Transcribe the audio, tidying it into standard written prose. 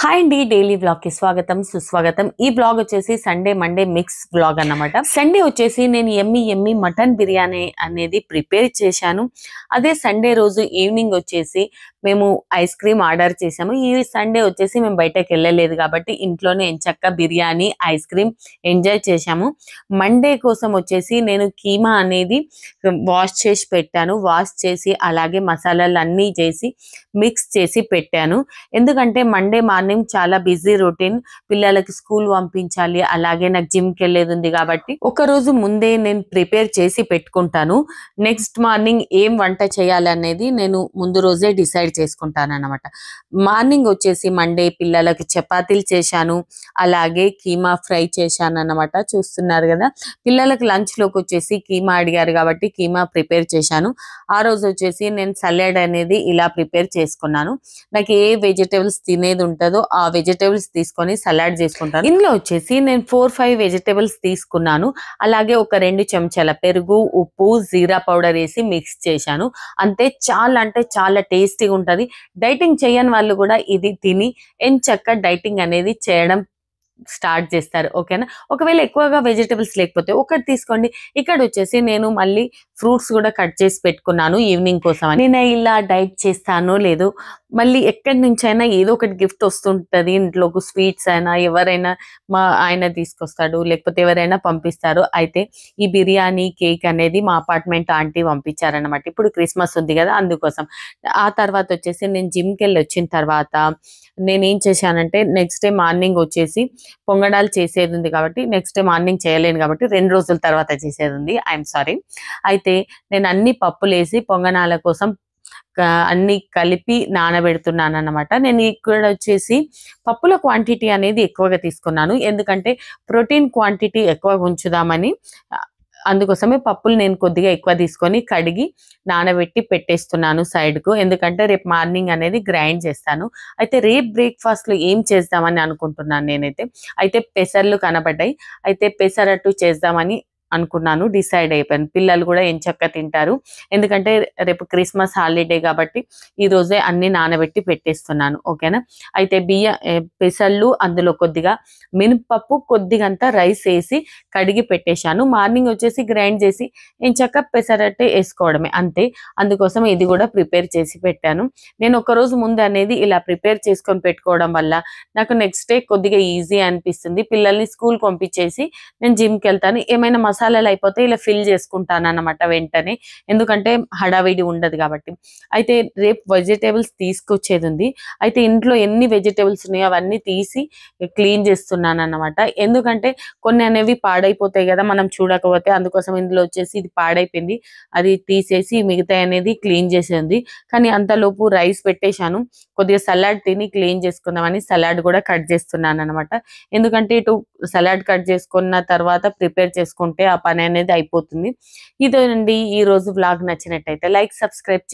Hi అండి, daily vlog కి స్వాగతం సుస్వాగతం. ఈ వ్లాగ్ వచ్చేసి సండే మండే మిక్స్ వ్లాగ్ అన్నమాట. సండే వచ్చేసి నేను ఎమ్మి మటన్ బిర్యానీ అనేది ప్రిపేర్ చేశాను. అదే సండే రోజు ఈవినింగ్ వచ్చేసి మేము ఐస్ క్రీమ్ ఆర్డర్ చేసాము. ఈ సండే వచ్చేసి మేము బయటకు వెళ్ళలేదు కాబట్టి ఇంట్లోనే ఎంచక్కా బిర్యానీ ఐస్ క్రీమ్ ఎంజాయ్ చేశాము. మండే కోసం వచ్చేసి నేను కీమా అనేది వాష్ చేసి పెట్టాను. వాష్ చేసి అలాగే మసాలాలు అన్నీ చేసి మిక్స్ చేసి పెట్టాను. ఎందుకంటే మండే మార్నింగ్ చాలా బిజీ రొటీన్, పిల్లలకి స్కూల్ పంపించాలి, అలాగే నాకు జిమ్కి వెళ్ళేది ఉంది కాబట్టి ఒక రోజు ముందే నేను ప్రిపేర్ చేసి పెట్టుకుంటాను. నెక్స్ట్ మార్నింగ్ ఏం వంట చేయాలనేది నేను ముందు రోజే డిసైడ్ చేసుకుంటాను అన్నమాట. మార్నింగ్ వచ్చేసి మండే పిల్లలకి చపాతీలు చేశాను, అలాగే కీమా ఫ్రై చేశాను అన్నమాట. చూస్తున్నారు కదా, పిల్లలకి లంచ్ లోకి వచ్చేసి కీమా అడిగారు కాబట్టి కీమా ప్రిపేర్ చేశాను. ఆ రోజు వచ్చేసి నేను సలాడ్ అనేది ఇలా ప్రిపేర్ చేసుకున్నాను. నాకు ఏ వెజిటేబుల్స్ తినేది ఉంటుందో ఆ వెజిటేబుల్స్ తీసుకొని సలాడ్ చేసుకుంటాను. ఇందులో వచ్చేసి నేను 4-5 వెజిటేబుల్స్ తీసుకున్నాను. అలాగే ఒక 2 చెంచాల పెరుగు, ఉప్పు, జీరా పౌడర్ వేసి మిక్స్ చేశాను. అంతే, చాలా అంటే చాలా టేస్టీగా ఉంటుంది. డైటింగ్ చేయని వాళ్ళు కూడా ఇది తిని ఎంచక్కా డైటింగ్ అనేది చేయడం స్టార్ట్ చేస్తారు. ఓకేనా. ఒకవేళ ఎక్కువగా వెజిటేబుల్స్ లేకపోతే ఒకటి తీసుకోండి. ఇక్కడ వచ్చేసి నేను మళ్ళీ ఫ్రూట్స్ కూడా కట్ చేసి పెట్టుకున్నాను ఈవినింగ్ కోసం. నేను ఇలా డైట్ చేస్తానో లేదో, మళ్ళీ ఎక్కడి నుంచైనా ఏదో ఒకటి గిఫ్ట్ వస్తుంటది ఇంట్లోకి. స్వీట్స్ అయినా ఎవరైనా మా ఆయన తీసుకొస్తాడు, లేకపోతే ఎవరైనా పంపిస్తారు. అయితే ఈ బిర్యానీ కేక్ అనేది మా అపార్ట్మెంట్ ఆంటీ పంపించారనమాట. ఇప్పుడు క్రిస్మస్ ఉంది కదా, అందుకోసం. ఆ తర్వాత వచ్చేసి నేను జిమ్కి వెళ్ళి వచ్చిన తర్వాత నేనేం చేశానంటే నెక్స్ట్ డే మార్నింగ్ వచ్చేసి పొంగడాలు చేసేది ఉంది కాబట్టి నెక్స్ట్ డే మార్నింగ్ చేయలేను కాబట్టి 2 రోజుల తర్వాత చేసేది ఉంది. I'm sorry. అయితే నేను అన్ని పప్పులు వేసి పొంగనాల కోసం అన్ని కలిపి నానబెడుతున్నాను అన్నమాట. నేను ఇక్కడ వచ్చేసి పప్పుల క్వాంటిటీ అనేది ఎక్కువగా తీసుకున్నాను, ఎందుకంటే ప్రోటీన్ క్వాంటిటీ ఎక్కువగా ఉంచుదామని. అందుకోసమే పప్పులు నేను కొద్దిగా ఎక్కువ తీసుకొని కడిగి నానబెట్టి పెట్టేస్తున్నాను సైడ్కు, ఎందుకంటే రేపు మార్నింగ్ అనేది గ్రైండ్ చేస్తాను. అయితే రేపు బ్రేక్ఫాస్ట్లో ఏం చేద్దామని అనుకుంటున్నాను నేనైతే. అయితే పెసర్లు కనబడ్డాయి, అయితే పెసరట్టు చేద్దామని అనుకున్నాను. డిసైడ్ అయిపోయాను. పిల్లలు కూడా ఎంచక్కా తింటారు, ఎందుకంటే రేపు క్రిస్మస్ హాలిడే కాబట్టి ఈ రోజే అన్ని నానబెట్టి పెట్టేస్తున్నాను. ఓకేనా. అయితే పెసళ్ళు, అందులో కొద్దిగా మినపప్పు, కొద్దిగంత రైస్ వేసి కడిగి పెట్టేశాను. మార్నింగ్ వచ్చేసి గ్రైండ్ చేసి ఎంచక్కా పెసరట్టే వేసుకోవడమే, అంతే. అందుకోసం ఇది కూడా ప్రిపేర్ చేసి పెట్టాను. నేను ఒక రోజు ముందు అనేది ఇలా ప్రిపేర్ చేసుకొని పెట్టుకోవడం వల్ల నాకు నెక్స్ట్ డే కొద్దిగా ఈజీ అనిపిస్తుంది. పిల్లల్ని స్కూల్ పంపించేసి నేను జిమ్కి వెళ్తాను. ఏమైనా మసాలాలు అయిపోతే ఇలా ఫిల్ చేసుకుంటాను అన్నమాట వెంటనే, ఎందుకంటే హడావిడి ఉండదు కాబట్టి. అయితే రేపు వెజిటేబుల్స్ తీసుకొచ్చేది ఉంది. అయితే ఇంట్లో ఎన్ని వెజిటేబుల్స్ ఉన్నాయో అవన్నీ తీసి క్లీన్ చేస్తున్నాను అన్నమాట. ఎందుకంటే కొన్ని అనేవి పాడైపోతాయి కదా మనం చూడకపోతే, అందుకోసం ఇందులో వచ్చేసి ఇది పాడైపోయింది, అది తీసేసి మిగతా అనేది క్లీన్ చేసేది. కానీ అంతలోపు రైస్ పెట్టేశాను. కొద్దిగా సలాడ్ తిని క్లీన్ చేసుకుందామని సలాడ్ కూడా కట్ చేస్తున్నాను అనమాట. ఎందుకంటే ఇటు సలాడ్ కట్ చేసుకున్న తర్వాత ప్రిపేర్ చేసుకుంటే ఆ పని అనేది అయిపోతుంది. ఇదేనండి ఈ రోజు వ్లాగ్. నచ్చినట్టయితే లైక్, సబ్స్క్రైబ్ చేసుకోండి.